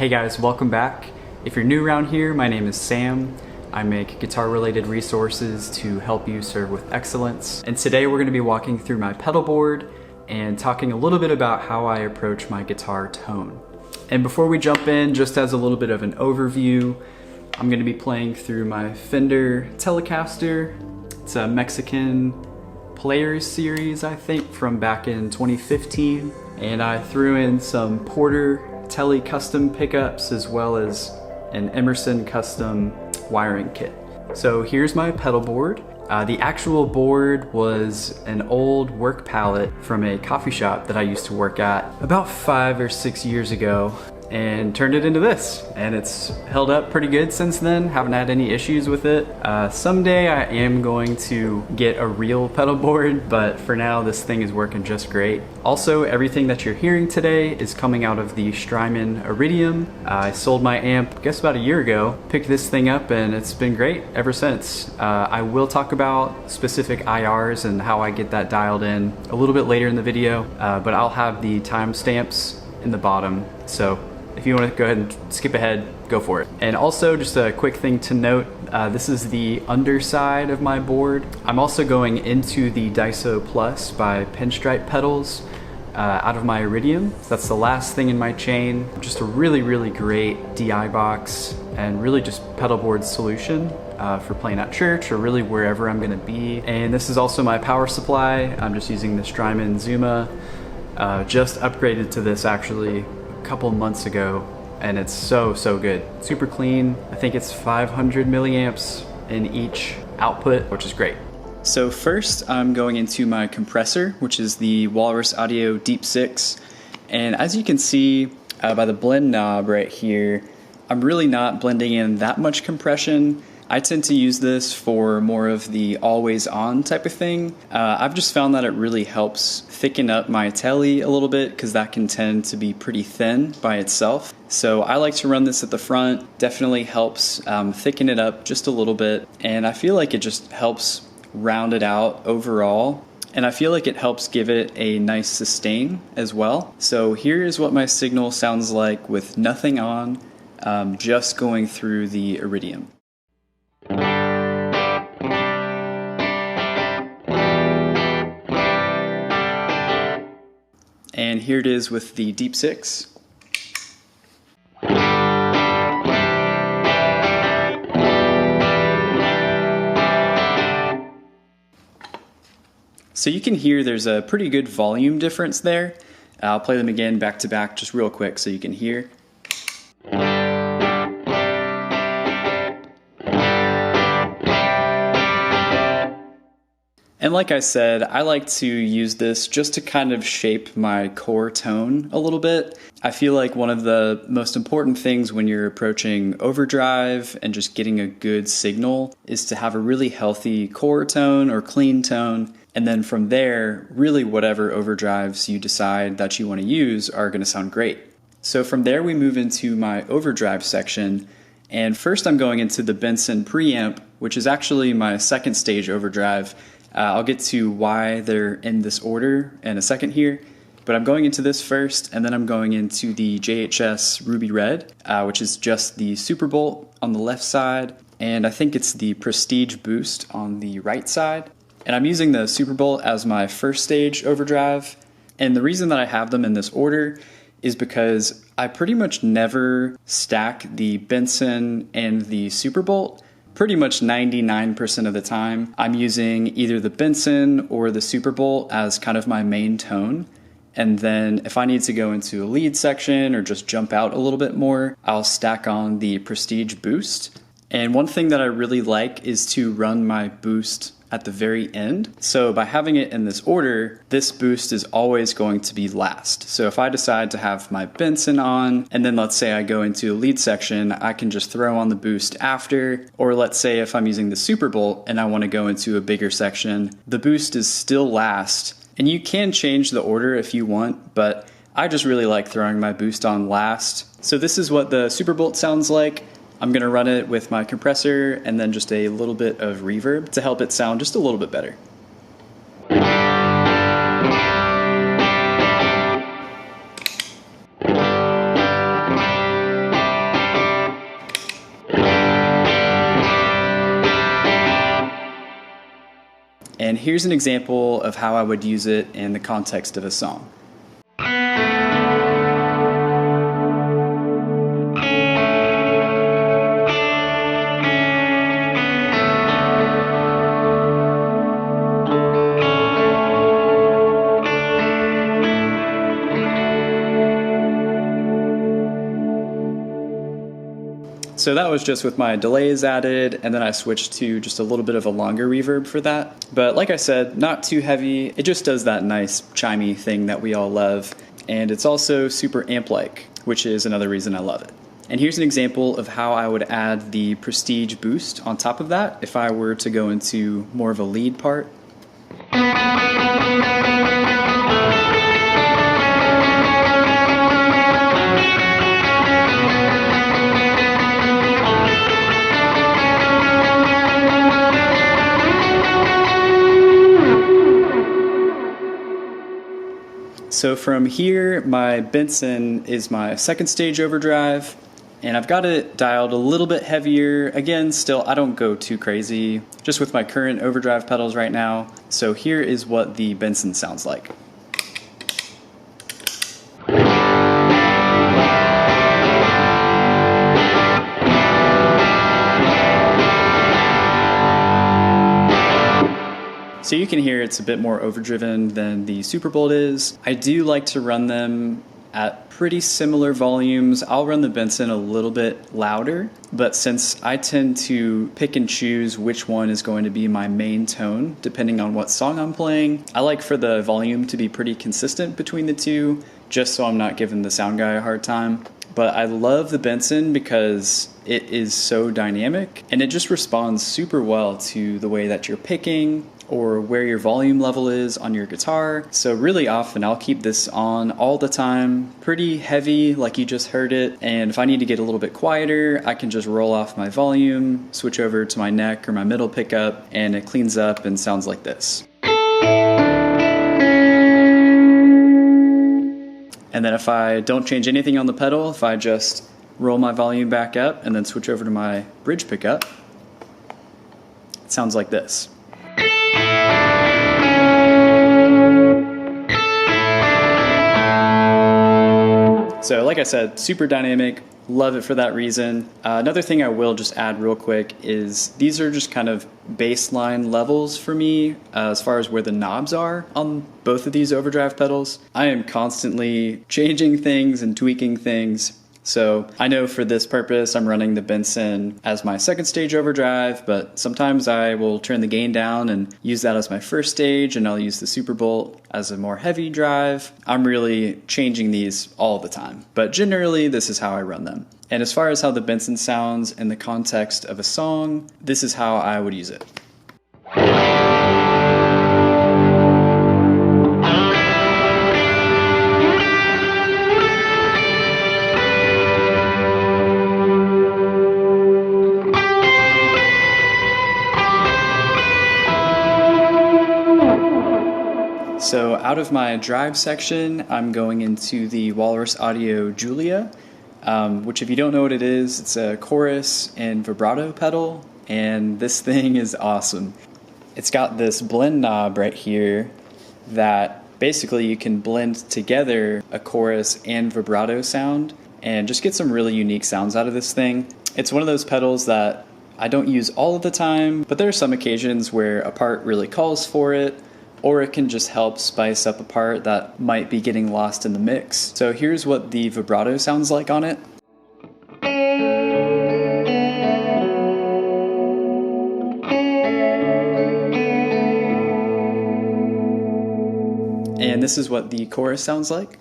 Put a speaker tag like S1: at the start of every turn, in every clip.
S1: Hey guys, welcome back. If you're new around here, my name is Sam. I make guitar-related resources to help you serve with excellence. And today we're going to be walking through my pedal board and talking a little bit about how I approach my guitar tone. And before we jump in, just as a little bit of an overview, I'm going to be playing through my Fender Telecaster. It's a Mexican Players series, I think, from back in 2015. And I threw in some Porter Tele custom pickups as well as an Emerson custom wiring kit. So here's my pedal board. The actual board was an old work palette from a coffee shop that I used to work at about 5 or 6 years ago, and turned it into this. And it's held up pretty good since then. Haven't had any issues with it. Someday I am going to get a real pedal board, but for now this thing is working just great. Also, everything that you're hearing today is coming out of the Strymon Iridium. I sold my amp, I guess about a year ago, picked this thing up, and it's been great ever since. I will talk about specific IRs and how I get that dialed in a little bit later in the video, but I'll have the timestamps in the bottom. So if you want to go ahead and skip ahead, go for it. And also, just a quick thing to note, this is the underside of my board. I'm also going into the Daiso Plus by Pinstripe pedals out of my Iridium. So that's the last thing in my chain. Just a really, really great DI box and really just pedal board solution for playing at church or really wherever I'm going to be. And this is also my power supply. I'm just using the Strymon Zuma. Just upgraded to this actually couple months ago, and it's so good. Super clean. I think it's 500 milliamps in each output, which is great. So first I'm going into my compressor, which is the Walrus Audio Deep 6, and as you can see by the blend knob right here, I'm really not blending in that much compression. I tend to use this for more of the always on type of thing. I've just found that it really helps thicken up my telly a little bit because that can tend to be pretty thin by itself. So I like to run this at the front. Definitely helps thicken it up just a little bit, and I feel like it just helps round it out overall. And I feel like it helps give it a nice sustain as well. So here's what my signal sounds like with nothing on, just going through the Iridium. And here it is with the Deep 6. So you can hear there's a pretty good volume difference there. I'll play them again back to back just real quick so you can hear. And like I said, I like to use this just to kind of shape my core tone a little bit. I feel like one of the most important things when you're approaching overdrive and just getting a good signal is to have a really healthy core tone or clean tone. And then from there, really whatever overdrives you decide that you want to use are going to sound great. So from there we move into my overdrive section. And first I'm going into the Benson Preamp, which is actually my second stage overdrive. I'll get to why they're in this order in a second here, but I'm going into this first, and then I'm going into the JHS Ruby Red, which is just the Super Bolt on the left side, and I think it's the Prestige Boost on the right side. And I'm using the Super Bolt as my first stage overdrive, and the reason that I have them in this order is because I pretty much never stack the Benson and the Super Bolt. Pretty much 99% of the time, I'm using either the Benson or the Super Bolt as kind of my main tone. And then if I need to go into a lead section or just jump out a little bit more, I'll stack on the Prestige Boost. And one thing that I really like is to run my boost at the very end. So by having it in this order, this boost is always going to be last. So if I decide to have my Benson on, and then let's say I go into a lead section, I can just throw on the boost after. Or let's say if I'm using the Super Bolt and I want to go into a bigger section, the boost is still last. And you can change the order if you want, but I just really like throwing my boost on last. So this is what the Super Bolt sounds like. I'm going to run it with my compressor and then just a little bit of reverb to help it sound just a little bit better. And here's an example of how I would use it in the context of a song. So that was just with my delays added, and then I switched to just a little bit of a longer reverb for that. But like I said, not too heavy. It just does that nice chimey thing that we all love. And it's also super amp-like, which is another reason I love it. And here's an example of how I would add the prestige boost on top of that if I were to go into more of a lead part. So from here, my Benson is my second stage overdrive, and I've got it dialed a little bit heavier. Again, still, I don't go too crazy, just with my current overdrive pedals right now. So here is what the Benson sounds like. So you can hear it's a bit more overdriven than the Superbolt is. I do like to run them at pretty similar volumes. I'll run the Benson a little bit louder, but since I tend to pick and choose which one is going to be my main tone, depending on what song I'm playing, I like for the volume to be pretty consistent between the two, just so I'm not giving the sound guy a hard time. But I love the Benson because it is so dynamic, and it just responds super well to the way that you're picking or where your volume level is on your guitar. So really often I'll keep this on all the time, pretty heavy like you just heard it, and if I need to get a little bit quieter, I can just roll off my volume, switch over to my neck or my middle pickup, and it cleans up and sounds like this. And then if I don't change anything on the pedal, if I just roll my volume back up and then switch over to my bridge pickup, it sounds like this. So like I said, super dynamic, love it for that reason. Another thing I will just add real quick is these are just kind of baseline levels for me as far as where the knobs are on both of these overdrive pedals. I am constantly changing things and tweaking things. So I know for this purpose, I'm running the Benson as my second stage overdrive, but sometimes I will turn the gain down and use that as my first stage, and I'll use the Superbolt as a more heavy drive. I'm really changing these all the time, but generally this is how I run them. And as far as how the Benson sounds in the context of a song, this is how I would use it. So out of my drive section, I'm going into the Walrus Audio Julia, which if you don't know what it is, it's a chorus and vibrato pedal, and this thing is awesome. It's got this blend knob right here that basically you can blend together a chorus and vibrato sound and just get some really unique sounds out of this thing. It's one of those pedals that I don't use all of the time, but there are some occasions where a part really calls for it, or it can just help spice up a part that might be getting lost in the mix. So here's what the vibrato sounds like on it. And this is what the chorus sounds like.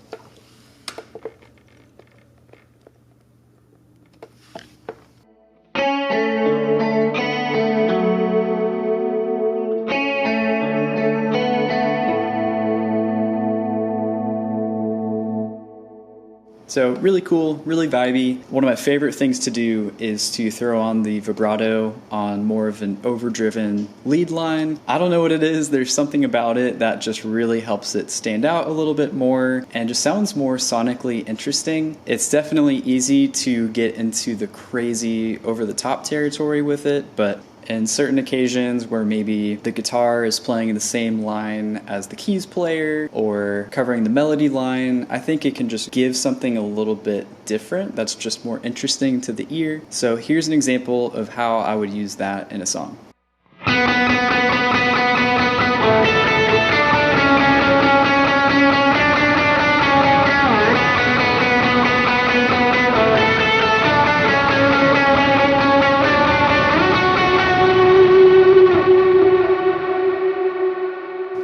S1: So really cool, really vibey. One of my favorite things to do is to throw on the vibrato on more of an overdriven lead line. I don't know what it is, there's something about it that just really helps it stand out a little bit more and just sounds more sonically interesting. It's definitely easy to get into the crazy over-the-top territory with it, but And certain occasions where maybe the guitar is playing the same line as the keys player or covering the melody line, I think it can just give something a little bit different that's just more interesting to the ear. So here's an example of how I would use that in a song.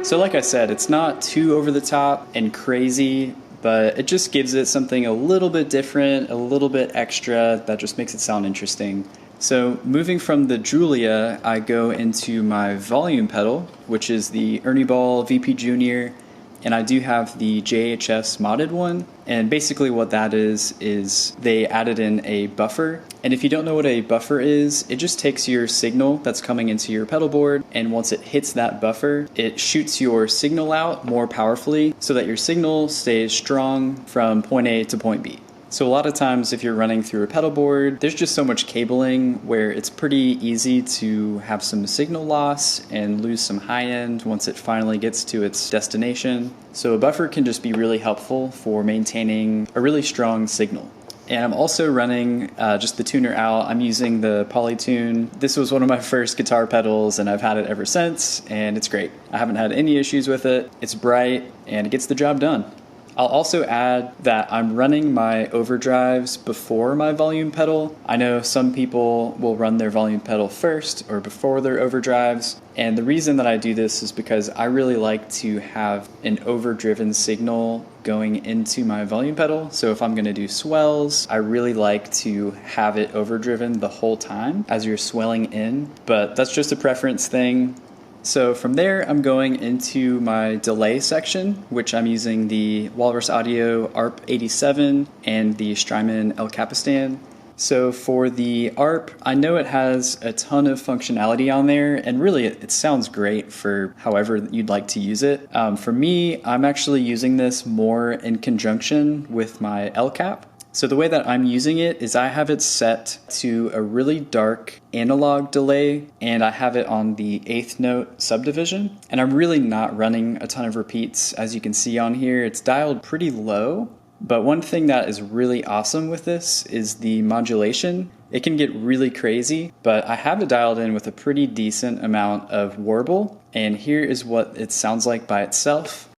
S1: So like I said, it's not too over the top and crazy, but it just gives it something a little bit different, a little bit extra that just makes it sound interesting. So moving from the Julia, I go into my volume pedal, which is the Ernie Ball VP Junior, and I do have the JHS modded one. And basically what that is they added in a buffer. And if you don't know what a buffer is, it just takes your signal that's coming into your pedal board, and once it hits that buffer, it shoots your signal out more powerfully so that your signal stays strong from point A to point B. So a lot of times if you're running through a pedal board, there's just so much cabling where it's pretty easy to have some signal loss and lose some high end once it finally gets to its destination. So a buffer can just be really helpful for maintaining a really strong signal. And I'm also running just the tuner out. I'm using the Polytune. This was one of my first guitar pedals and I've had it ever since, and it's great. I haven't had any issues with it. It's bright and it gets the job done. I'll also add that I'm running my overdrives before my volume pedal. I know some people will run their volume pedal first or before their overdrives, and the reason that I do this is because I really like to have an overdriven signal going into my volume pedal. So if I'm going to do swells, I really like to have it overdriven the whole time as you're swelling in, but that's just a preference thing. So from there, I'm going into my delay section, which I'm using the Walrus Audio ARP 87 and the Strymon El Capistan. So for the ARP, I know it has a ton of functionality on there, and really it sounds great for however you'd like to use it. For me, I'm actually using this more in conjunction with my El Cap. So the way that I'm using it is I have it set to a really dark analog delay, and I have it on the 8th note subdivision, and I'm really not running a ton of repeats. As you can see on here, it's dialed pretty low, but one thing that is really awesome with this is the modulation. It can get really crazy, but I have it dialed in with a pretty decent amount of warble, and here is what it sounds like by itself.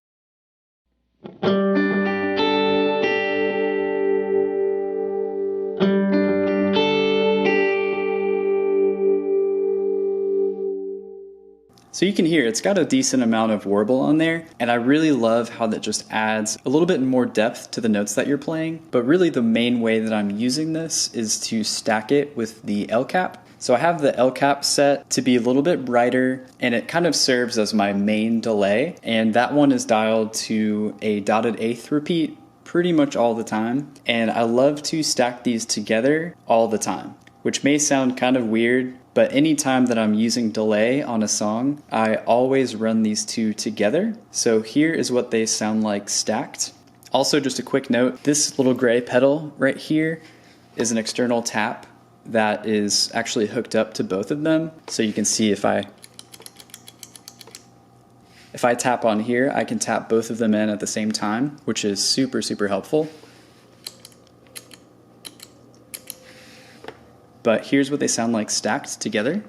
S1: So you can hear it's got a decent amount of warble on there, and I really love how that just adds a little bit more depth to the notes that you're playing. But really the main way that I'm using this is to stack it with the El Cap. So I have the El Cap set to be a little bit brighter, and it kind of serves as my main delay, and that one is dialed to a dotted 8th repeat pretty much all the time. And I love to stack these together all the time, which may sound kind of weird, but anytime that I'm using delay on a song, I always run these two together. So here is what they sound like stacked. Also, just a quick note, this little gray pedal right here is an external tap that is actually hooked up to both of them. So you can see if I tap on here, I can tap both of them in at the same time, which is super, super helpful. But here's what they sound like stacked together.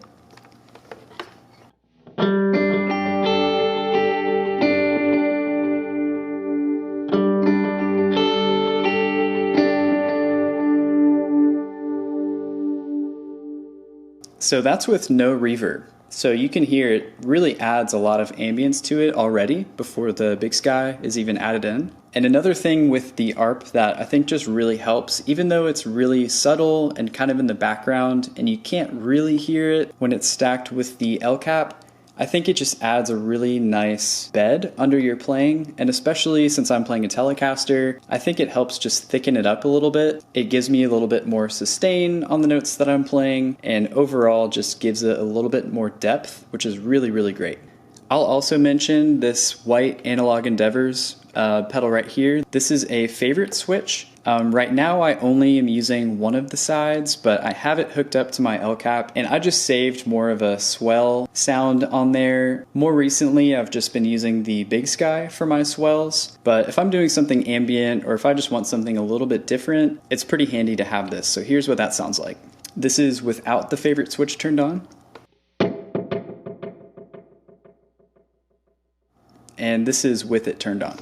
S1: So that's with no reverb. So you can hear it really adds a lot of ambience to it already before the BigSky is even added in. And another thing with the ARP that I think just really helps, even though it's really subtle and kind of in the background and you can't really hear it when it's stacked with the El Cap, I think it just adds a really nice bed under your playing, and especially since I'm playing a Telecaster, I think it helps just thicken it up a little bit. It gives me a little bit more sustain on the notes that I'm playing, and overall just gives it a little bit more depth, which is really, really great. I'll also mention this white Analog Endeavors pedal right here. This is a favorite switch. Right now I only am using one of the sides, but I have it hooked up to my L cap, and I just saved more of a swell sound on there. More recently I've just been using the BigSky for my swells, but if I'm doing something ambient or if I just want something a little bit different, it's pretty handy to have this. So here's what that sounds like. This is without the favorite switch turned on. And this is with it turned on.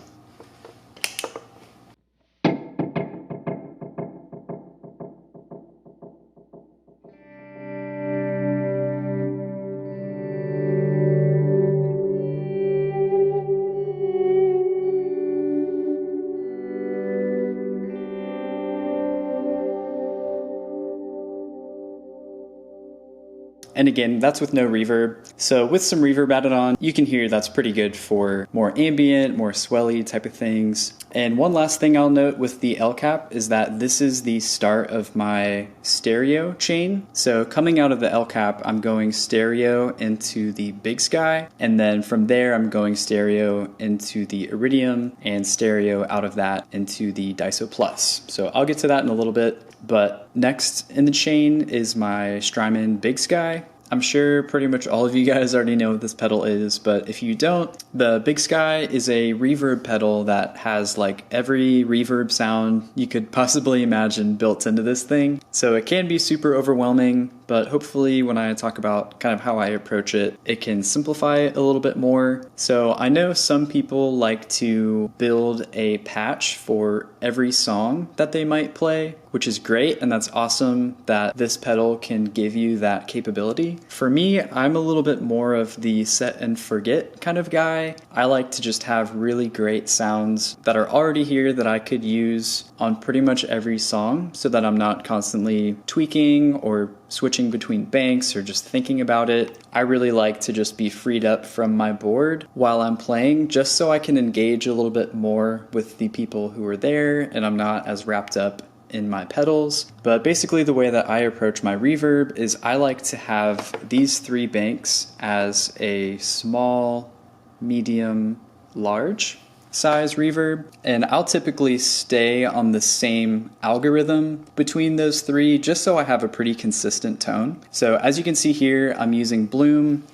S1: And again, that's with no reverb. So with some reverb added on, you can hear that's pretty good for more ambient, more swelly type of things. And one last thing I'll note with the L cap is that this is the start of my stereo chain. So coming out of the L cap, I'm going stereo into the BigSky, and then from there I'm going stereo into the Iridium and stereo out of that into the Daiso Plus. So I'll get to that in a little bit. But next in the chain is my Strymon BigSky. I'm sure pretty much all of you guys already know what this pedal is, but if you don't, the BigSky is a reverb pedal that has like every reverb sound you could possibly imagine built into this thing. So it can be super overwhelming, but hopefully when I talk about kind of how I approach it, it can simplify it a little bit more. So I know some people like to build a patch for every song that they might play, which is great, and that's awesome that this pedal can give you that capability. For me, I'm a little bit more of the set and forget kind of guy. I like to just have really great sounds that are already here that I could use on pretty much every song so that I'm not constantly tweaking or switching between banks or just thinking about it. I really like to just be freed up from my board while I'm playing, just so I can engage a little bit more with the people who are there and I'm not as wrapped up in my pedals. But basically the way that I approach my reverb is I like to have these three banks as a small, medium, large size reverb, and I'll typically stay on the same algorithm between those three just so I have a pretty consistent tone. So as you can see here, I'm using Bloom,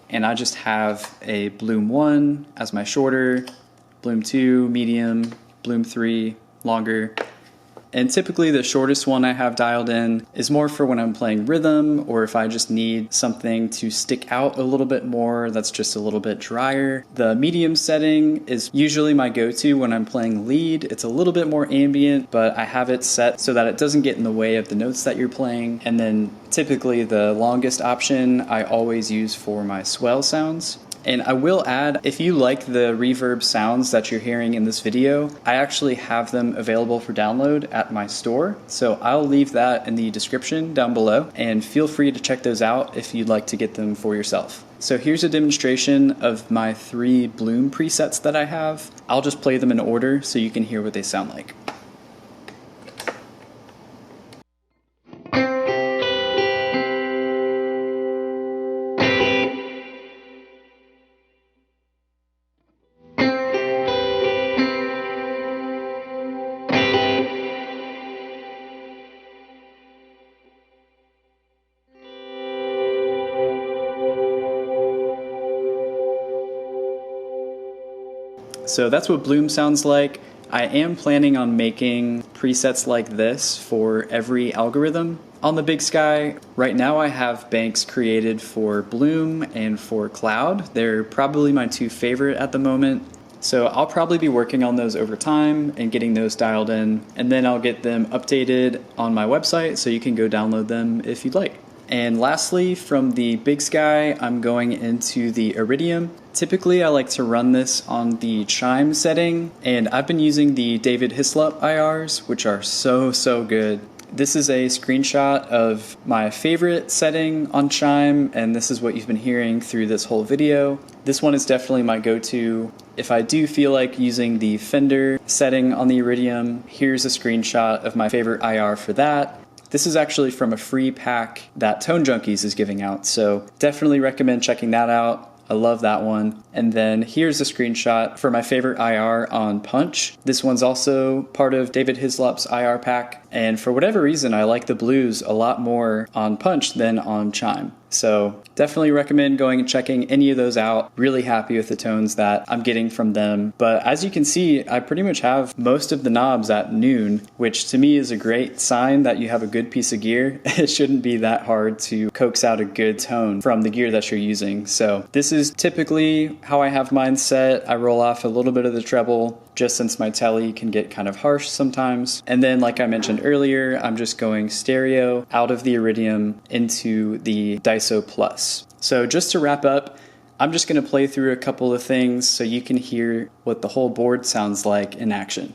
S1: and I just have a Bloom 1 as my shorter, Bloom 2 medium, Bloom 3 longer. And typically the shortest one I have dialed in is more for when I'm playing rhythm, or if I just need something to stick out a little bit more that's just a little bit drier. The medium setting is usually my go-to when I'm playing lead. It's a little bit more ambient, but I have it set so that it doesn't get in the way of the notes that you're playing. And then typically the longest option I always use for my swell sounds. And I will add, if you like the reverb sounds that you're hearing in this video, I actually have them available for download at my store. So I'll leave that in the description down below, and feel free to check those out if you'd like to get them for yourself. So here's a demonstration of my 3 Bloom presets that I have. I'll just play them in order so you can hear what they sound like. So that's what Bloom sounds like. I am planning on making presets like this for every algorithm on the BigSky. Right now I have banks created for Bloom and for Cloud. They're probably my 2 favorite at the moment. So I'll probably be working on those over time and getting those dialed in, and then I'll get them updated on my website so you can go download them if you'd like. And lastly, from the BigSky, I'm going into the Iridium. Typically, I like to run this on the chime setting, and I've been using the David Hislop IRs, which are so good. This is a screenshot of my favorite setting on chime, and this is what you've been hearing through this whole video. This one is definitely my go-to. If I do feel like using the Fender setting on the Iridium, here's a screenshot of my favorite IR for that. This is actually from a free pack that Tone Junkies is giving out, so definitely recommend checking that out. I love that one. And then here's a screenshot for my favorite IR on Punch. This one's also part of David Hislop's IR pack. And for whatever reason, I like the blues a lot more on Punch than on Chime. So definitely recommend going and checking any of those out. Really happy with the tones that I'm getting from them. But as you can see, I pretty much have most of the knobs at noon, which to me is a great sign that you have a good piece of gear. It shouldn't be that hard to coax out a good tone from the gear that you're using. So this is typically how I have mine set. I roll off a little bit of the treble, just since my telly can get kind of harsh sometimes. And then, like I mentioned earlier, I'm just going stereo out of the Iridium into the Daiso Plus. So just to wrap up, I'm just gonna play through a couple of things so you can hear what the whole board sounds like in action.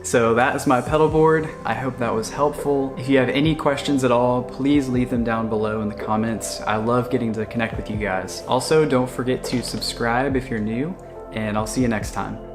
S1: So that is my pedal board. I hope that was helpful. If you have any questions at all, please leave them down below in the comments. I love getting to connect with you guys. Also, don't forget to subscribe if you're new, and I'll see you next time.